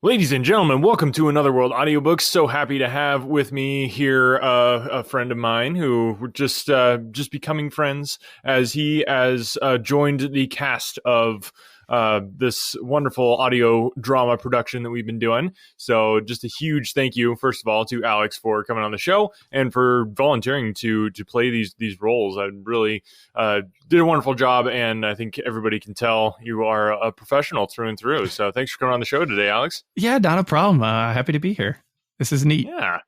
Ladies and gentlemen, welcome to Another World Audiobooks. So happy to have with me here a friend of mine who we're just becoming friends as he has joined the cast of this wonderful audio drama production that we've been doing. So just a huge thank you, first of all, to Alex for coming on the show and for volunteering to play these roles. I really did a wonderful job, and I think everybody can tell you are a professional through and through. So thanks for coming on the show today, Alex. Yeah, not a problem. Happy to be here. This is neat. Yeah.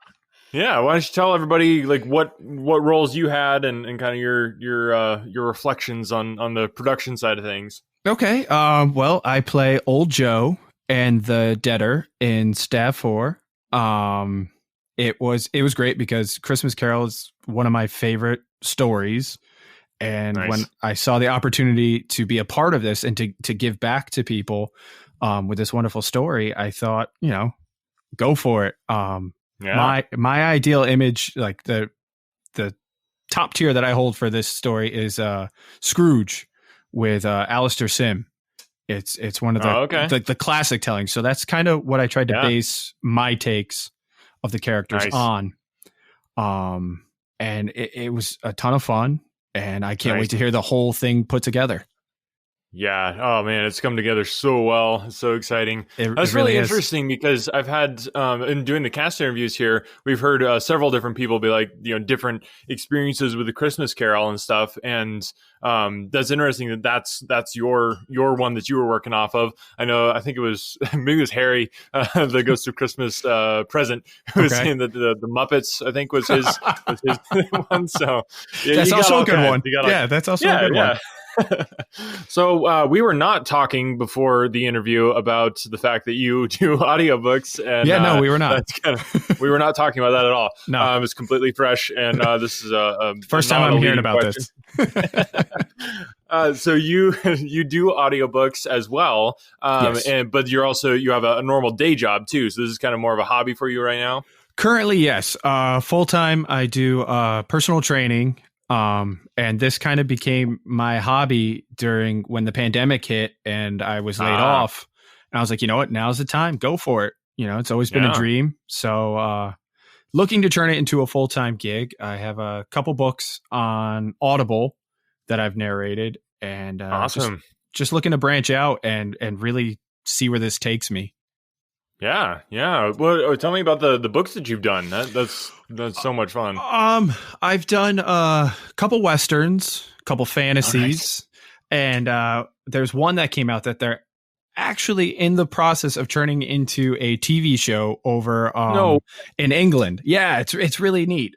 Why don't you tell everybody like what roles you had and kind of your reflections on the production side of things. Okay. Well, I play Old Joe and the Debtor in Staff 4. It was great because Christmas Carol is one of my favorite stories. And Nice. when I saw the opportunity to be a part of this and to give back to people with this wonderful story, I thought, go for it. My ideal image, like the top tier that I hold for this story is Scrooge with Alistair Sim. It's one of the classic tellings. So that's kind of what I tried to base my takes of the characters on. And it was a ton of fun, and I can't wait to hear the whole thing put together. Yeah. Oh man, it's come together so well. It's so exciting. That's really interesting because I've had, in doing the cast interviews here, we've heard several different people be like, different experiences with the Christmas Carol and stuff. And that's interesting that's your one that you were working off of. I think it was, maybe it was Harry, the Ghost of Christmas Present, who was saying that the Muppets, I think was his one. So yeah, that's also a good one. That's also a good one. So we were not talking before the interview about the fact that you do audiobooks. And, no, we were not. We were not talking about that at all. No, it's completely fresh, and this is a first time I'm hearing about question. So you do audiobooks as well, yes. But you have a normal day job too. So this is kind of more of a hobby for you right now. Currently, yes. Full time, I do personal training. And this kind of became my hobby during when the pandemic hit and I was laid off. And I was like, you know what? Now's the time. Go for it. It's always been a dream. So, looking to turn it into a full-time gig. I have a couple books on Audible that I've narrated, and awesome. Just looking to branch out and really see where this takes me. Yeah. Well, tell me about the books that you've done. That's so much fun. I've done a couple Westerns, a couple fantasies, and there's one that came out that they're actually in the process of turning into a TV show over in England. Yeah, it's really neat.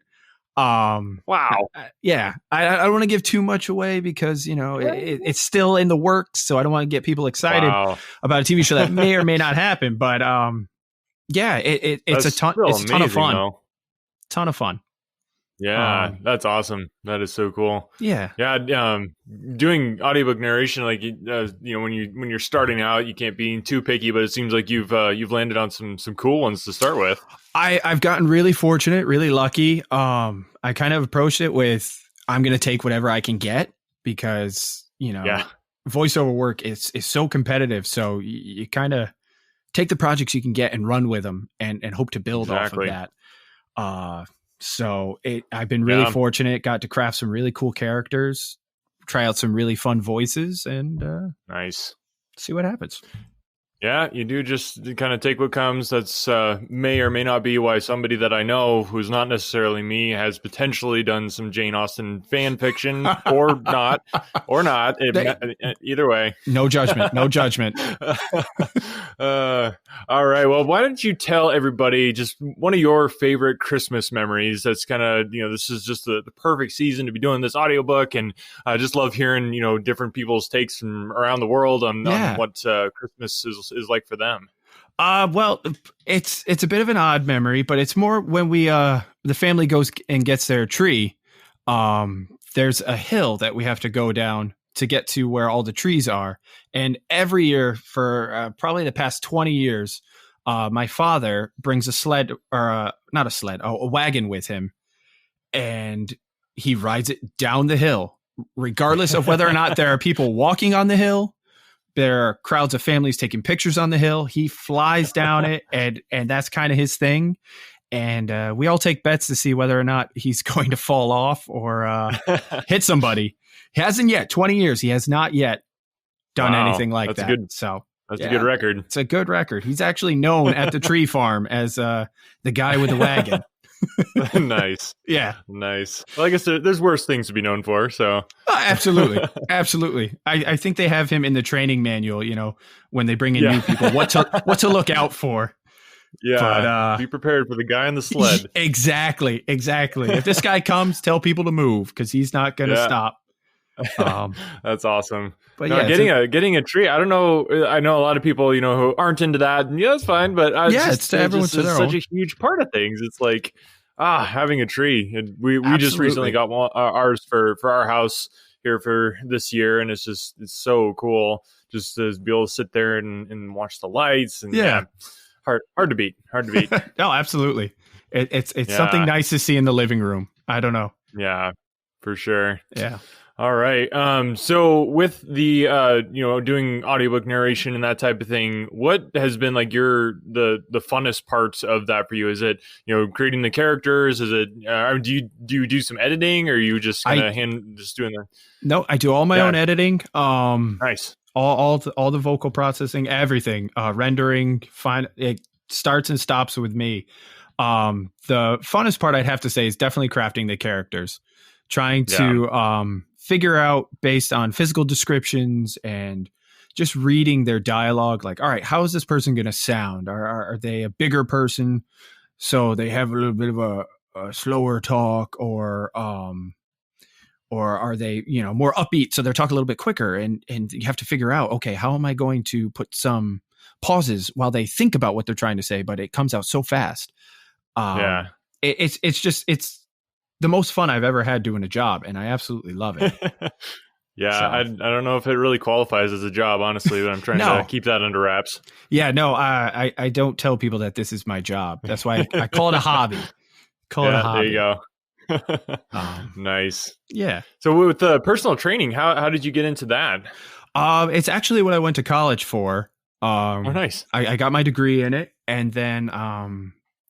Wow. Yeah, I don't want to give too much away because it's still in the works, so I don't want to get people excited about a TV show that may or may not happen. But it's a ton of fun. Though. Ton of fun. Yeah, that's awesome. That is so cool. Yeah. Doing audiobook narration, like when you're starting out, you can't be too picky, but it seems like you've landed on some cool ones to start with. I've gotten really fortunate, really lucky. I kind of approached it with I'm going to take whatever I can get because voiceover work is so competitive. So you kind of take the projects you can get and run with them and hope to build off of that. So I've been really fortunate, got to craft some really cool characters, try out some really fun voices, and nice. See what happens. Yeah, you do just kind of take what comes. That's may or may not be why somebody that I know, who's not necessarily me, has potentially done some Jane Austen fan fiction or not. Either way. No judgment. No judgment. All right. Well, why don't you tell everybody just one of your favorite Christmas memories? That's kind of, this is just the perfect season to be doing this audiobook. And I just love hearing, different people's takes from around the world on what Christmas is like for them. Well, it's a bit of an odd memory, but it's more when we the family goes and gets their tree. There's a hill that we have to go down to get to where all the trees are. And every year for probably the past 20 years, my father brings a sled or a wagon with him, and he rides it down the hill, regardless of whether or not there are people walking on the hill. there are crowds of families taking pictures on the hill. He flies down it, and that's kind of his thing. And we all take bets to see whether or not he's going to fall off or hit somebody. He hasn't yet. 20 years, he has not yet done anything like that. That's a good record. It's a good record. He's actually known at the tree farm as the guy with the wagon. Nice. Yeah. Nice. Well, I guess there's worse things to be known for. So absolutely. Absolutely. I think they have him in the training manual, when they bring in new people, what to look out for. Yeah. But, be prepared for the guy on the sled. Exactly. If this guy comes, tell people to move because he's not going to stop. That's awesome. But getting a tree. I don't know. I know a lot of people, who aren't into that, and that's fine. But it's to everyone's to their such own. a huge part of things. It's like having a tree. And we just recently got ours for our house here for this year, and it's so cool just to be able to sit there and watch the lights. And hard to beat. No, absolutely. It's something nice to see in the living room. I don't know. Yeah, for sure. Yeah. All right. So with the doing audiobook narration and that type of thing, what has been like the funnest parts of that for you? Is it creating the characters? Is it do you do some editing, or are you just kind of just doing that? No, I do all my own editing. Nice. All the vocal processing, everything, rendering. It starts and stops with me. The funnest part I'd have to say is definitely crafting the characters, trying to figure out based on physical descriptions and just reading their dialogue. Like, all right, how is this person going to sound? Are they a bigger person, so they have a little bit of a slower talk, or are they more upbeat, so they're talking a little bit quicker? And you have to figure out, okay, how am I going to put some pauses while they think about what they're trying to say, but it comes out so fast. It's the most fun I've ever had doing a job, and I absolutely love it. I don't know if it really qualifies as a job, honestly, but I'm trying to keep that under wraps. Yeah, no, I don't tell people that this is my job. That's why I call it a hobby. There you go. Nice. Yeah. So with the personal training, how did you get into that? It's actually what I went to college for. Nice. I got my degree in it, and then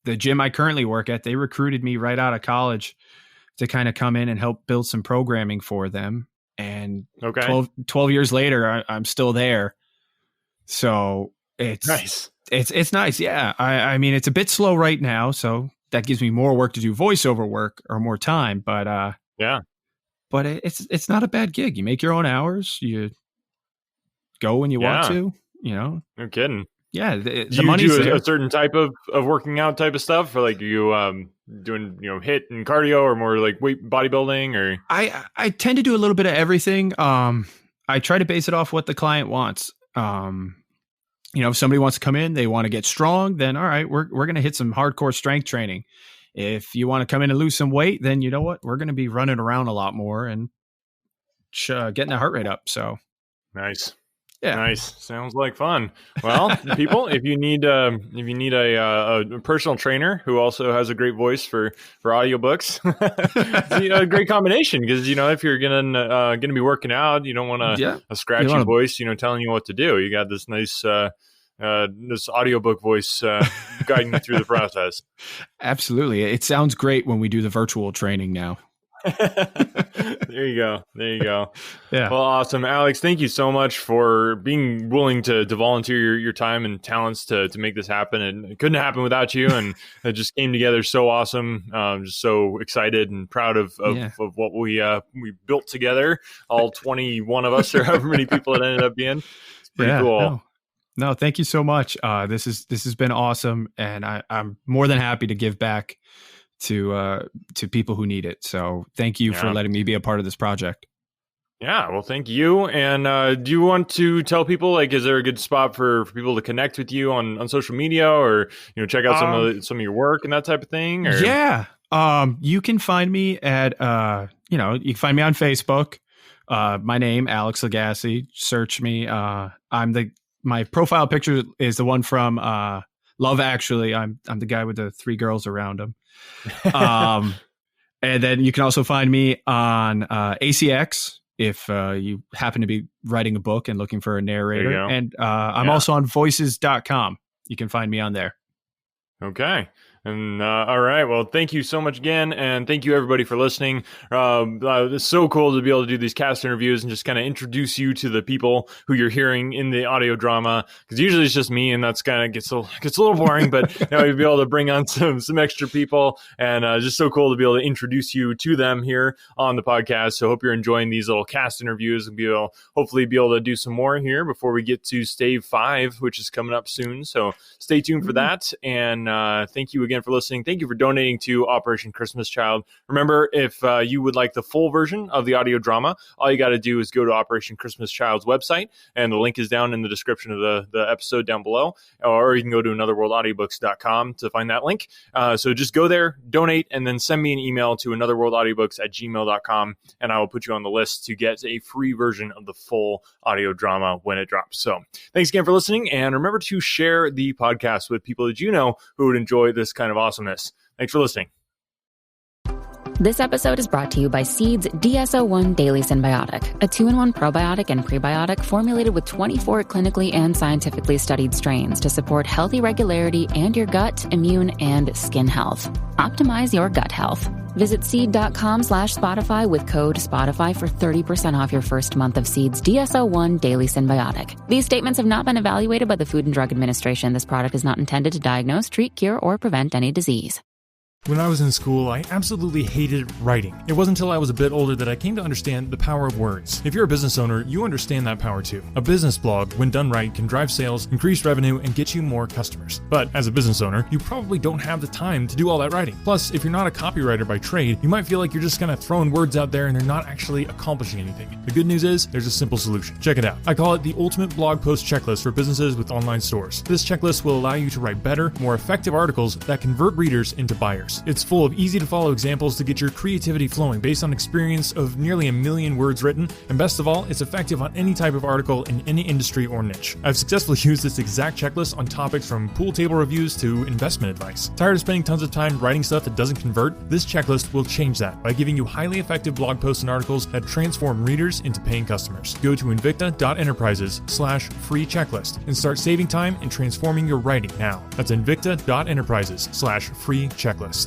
the gym I currently work at, they recruited me right out of college to kind of come in and help build some programming for them. And 12 years later, I'm still there. So it's nice. It's nice. Yeah. I mean, it's a bit slow right now, so that gives me more work to do voiceover work or more time. But but it's not a bad gig. You make your own hours. You go when you want to. No kidding. Yeah, the money's there. A certain type of working out type of stuff, or like you doing HIIT and cardio, or more like weight bodybuilding, or I tend to do a little bit of everything. I try to base it off what the client wants. If somebody wants to come in, they want to get strong, then all right, we're going to hit some hardcore strength training. If you want to come in and lose some weight, then you know what, we're going to be running around a lot more and getting the heart rate up. So nice. Yeah. Nice. Sounds like fun. Well, people, if you need a personal trainer who also has a great voice for audiobooks, it's a great combination, because if you're gonna be working out, you don't want a scratchy voice, telling you what to do. You got this nice this audiobook voice guiding you through the process. Absolutely. It sounds great when we do the virtual training now. There you go. Yeah. Well, awesome, Alex. Thank you so much for being willing to volunteer your time and talents to make this happen. And it couldn't happen without you. And it just came together so awesome. Just so excited and proud of what we built together. All 21 of us, or however many people it ended up being. It's pretty cool. No, thank you so much. This has been awesome, and I'm more than happy to give back to people who need it. So thank you for letting me be a part of this project. Yeah, well, thank you. And do you want to tell people, like, is there a good spot for people to connect with you on social media, or check out some of your work and that type of thing? Or? Yeah, you can find me at you can find me on Facebook. My name, Alex Lagase. Search me. My profile picture is the one from Love Actually. I'm the guy with the 3 girls around him. And then you can also find me on ACX if you happen to be writing a book and looking for a narrator. And I'm also on voices.com. You can find me on there. Okay. And all right. Well, thank you so much again. And thank you, everybody, for listening. It's so cool to be able to do these cast interviews and just kind of introduce you to the people who you're hearing in the audio drama. Because usually it's just me, and that's kind of gets a little boring. But now we'll be able to bring on some extra people. And just so cool to be able to introduce you to them here on the podcast. So hope you're enjoying these little cast interviews, and hopefully be able to do some more here before we get to Stave 5, which is coming up soon. So stay tuned for that. And thank you again for listening. Thank you for donating to Operation Christmas Child. Remember, if you would like the full version of the audio drama, all you got to do is go to Operation Christmas Child's website, and the link is down in the description of the episode down below, or you can go to anotherworldaudiobooks.com to find that link. So just go there, donate, and then send me an email to anotherworldaudiobooks@gmail.com, and I will put you on the list to get a free version of the full audio drama when it drops. So thanks again for listening, and remember to share the podcast with people that you know who would enjoy this kind of awesomeness. Thanks for listening. This episode is brought to you by Seed's DSO1 Daily Synbiotic, a 2-in-1 probiotic and prebiotic formulated with 24 clinically and scientifically studied strains to support healthy regularity and your gut, immune, and skin health. Optimize your gut health. Visit seed.com/Spotify with code Spotify for 30% off your first month of Seed's DSO1 Daily Synbiotic. These statements have not been evaluated by the Food and Drug Administration. This product is not intended to diagnose, treat, cure, or prevent any disease. When I was in school, I absolutely hated writing. It wasn't until I was a bit older that I came to understand the power of words. If you're a business owner, you understand that power too. A business blog, when done right, can drive sales, increase revenue, and get you more customers. But as a business owner, you probably don't have the time to do all that writing. Plus, if you're not a copywriter by trade, you might feel like you're just kind of throwing words out there and they're not actually accomplishing anything. The good news is, there's a simple solution. Check it out. I call it the ultimate blog post checklist for businesses with online stores. This checklist will allow you to write better, more effective articles that convert readers into buyers. It's full of easy-to-follow examples to get your creativity flowing based on experience of nearly 1 million words written, and best of all, it's effective on any type of article in any industry or niche. I've successfully used this exact checklist on topics from pool table reviews to investment advice. Tired of spending tons of time writing stuff that doesn't convert? This checklist will change that by giving you highly effective blog posts and articles that transform readers into paying customers. Go to invicta.enterprises/free checklist and start saving time and transforming your writing now. That's invicta.enterprises/free checklist.